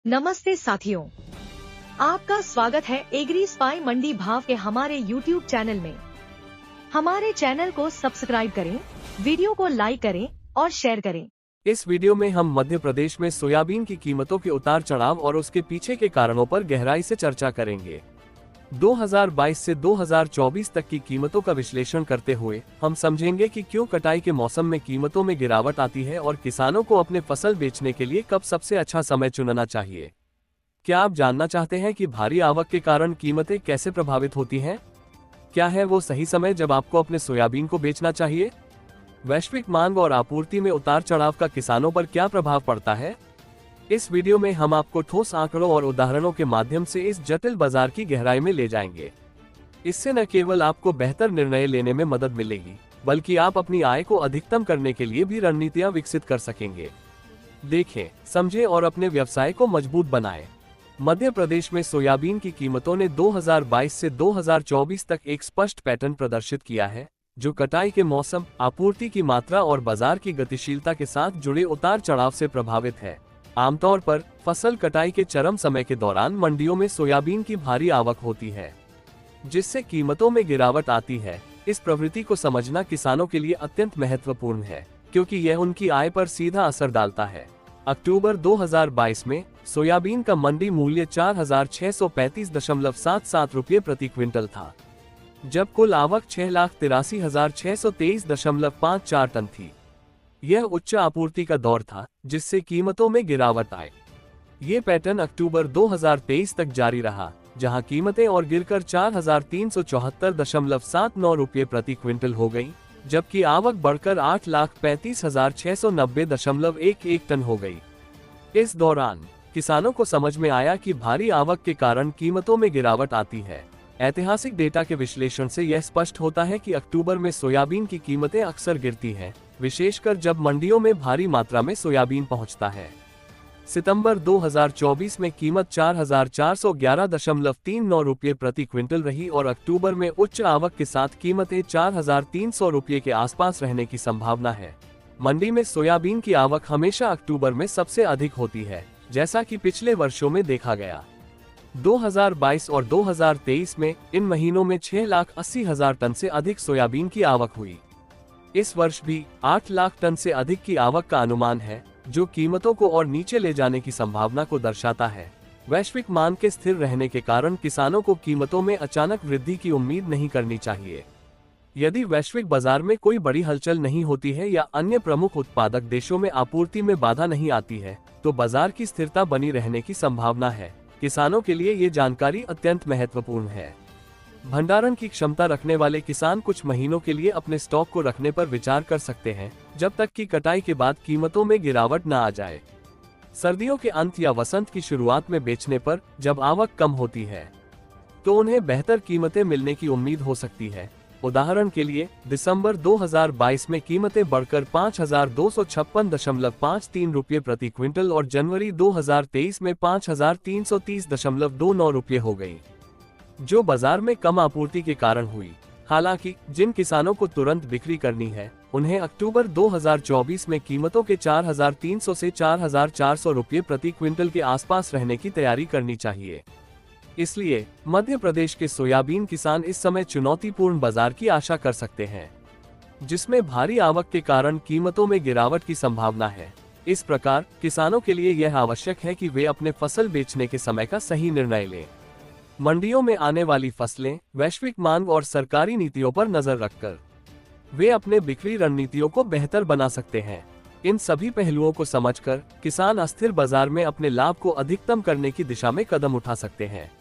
नमस्ते साथियों, आपका स्वागत है एग्री स्पाई मंडी भाव के हमारे YouTube चैनल में। हमारे चैनल को सब्सक्राइब करें, वीडियो को लाइक करें और शेयर करें। इस वीडियो में हम मध्य प्रदेश में सोयाबीन की कीमतों के उतार चढ़ाव और उसके पीछे के कारणों पर गहराई से चर्चा करेंगे। 2022 से 2024 तक की कीमतों का विश्लेषण करते हुए हम समझेंगे कि क्यों कटाई के मौसम में कीमतों में गिरावट आती है और किसानों को अपने फसल बेचने के लिए कब सबसे अच्छा समय चुनना चाहिए। क्या आप जानना चाहते हैं कि भारी आवक के कारण कीमतें कैसे प्रभावित होती हैं? क्या है वो सही समय जब आपको अपने सोयाबीन को बेचना चाहिए? वैश्विक मांग और आपूर्ति में उतार चढ़ाव का किसानों पर क्या प्रभाव पड़ता है? इस वीडियो में हम आपको ठोस आंकड़ों और उदाहरणों के माध्यम से इस जटिल बाजार की गहराई में ले जाएंगे। इससे न केवल आपको बेहतर निर्णय लेने में मदद मिलेगी, बल्कि आप अपनी आय को अधिकतम करने के लिए भी रणनीतियां विकसित कर सकेंगे। देखें, समझें और अपने व्यवसाय को मजबूत बनाएं। मध्य प्रदेश में सोयाबीन की कीमतों ने 2022 से 2024 तक एक स्पष्ट पैटर्न प्रदर्शित किया है, जो कटाई के मौसम, आपूर्ति की मात्रा और बाजार की गतिशीलता के साथ जुड़े उतार चढ़ाव से प्रभावित है। आमतौर पर फसल कटाई के चरम समय के दौरान मंडियों में सोयाबीन की भारी आवक होती है, जिससे कीमतों में गिरावट आती है। इस प्रवृत्ति को समझना किसानों के लिए अत्यंत महत्वपूर्ण है, क्योंकि यह उनकी आय पर सीधा असर डालता है। अक्टूबर 2022 में सोयाबीन का मंडी मूल्य 4,635.77 रुपये प्रति क्विंटल था, जब कुल आवक 6,83,623.54 टन थी। यह उच्च आपूर्ति का दौर था, जिससे कीमतों में गिरावट आई। ये पैटर्न अक्टूबर 2023 तक जारी रहा, जहां कीमतें और गिरकर 4,374.79 रुपये प्रति क्विंटल हो गई, जबकि आवक बढ़कर 8,35,690.11 टन हो गई। इस दौरान किसानों को समझ में आया कि भारी आवक के कारण कीमतों में गिरावट आती है। ऐतिहासिक डेटा के विश्लेषण से यह स्पष्ट होता है कि अक्टूबर में सोयाबीन की कीमतें अक्सर गिरती हैं, विशेषकर जब मंडियों में भारी मात्रा में सोयाबीन पहुंचता है। सितंबर 2024 में कीमत 4,411.39 रुपये प्रति क्विंटल रही और अक्टूबर में उच्च आवक के साथ कीमतें 4,300 रुपये के आसपास रहने की संभावना है। मंडी में सोयाबीन की आवक हमेशा अक्टूबर में सबसे अधिक होती है, जैसा कि पिछले वर्षों में देखा गया। 2022 और 2023 में इन महीनों में 6,80,000 टन से अधिक सोयाबीन की आवक हुई। इस वर्ष भी 8 लाख टन से अधिक की आवक का अनुमान है, जो कीमतों को और नीचे ले जाने की संभावना को दर्शाता है। वैश्विक मांग के स्थिर रहने के कारण किसानों को कीमतों में अचानक वृद्धि की उम्मीद नहीं करनी चाहिए। यदि वैश्विक बाजार में कोई बड़ी हलचल नहीं होती है या अन्य प्रमुख उत्पादक देशों में आपूर्ति में बाधा नहीं आती है, तो बाजार की स्थिरता बनी रहने की संभावना है। किसानों के लिए ये जानकारी अत्यंत महत्वपूर्ण है। भंडारण की क्षमता रखने वाले किसान कुछ महीनों के लिए अपने स्टॉक को रखने पर विचार कर सकते हैं, जब तक कि कटाई के बाद कीमतों में गिरावट न आ जाए। सर्दियों के अंत या वसंत की शुरुआत में बेचने पर जब आवक कम होती है, तो उन्हें बेहतर कीमतें मिलने की उम्मीद हो सकती है। उदाहरण के लिए, दिसंबर 2022 में कीमतें बढ़कर 5,256.53 रुपये प्रति क्विंटल और जनवरी 2023 में 5,330.29 रुपये हो गई, जो बाजार में कम आपूर्ति के कारण हुई। हालांकि जिन किसानों को तुरंत बिक्री करनी है, उन्हें अक्टूबर 2024 में कीमतों के 4,300 से 4,400 रुपये प्रति क्विंटल के आसपास रहने की तैयारी करनी चाहिए। इसलिए मध्य प्रदेश के सोयाबीन किसान इस समय चुनौतीपूर्ण बाजार की आशा कर सकते हैं, जिसमें भारी आवक के कारण कीमतों में गिरावट की संभावना है। इस प्रकार किसानों के लिए यह आवश्यक है कि वे अपने फसल बेचने के समय का सही निर्णय लें। मंडियों में आने वाली फसलें, वैश्विक मांग और सरकारी नीतियों पर नजर रखकर वे अपने बिक्री रणनीतियों को बेहतर बना सकते हैं। इन सभी पहलुओं को समझकर किसान अस्थिर बाजार में अपने लाभ को अधिकतम करने की दिशा में कदम उठा सकते हैं।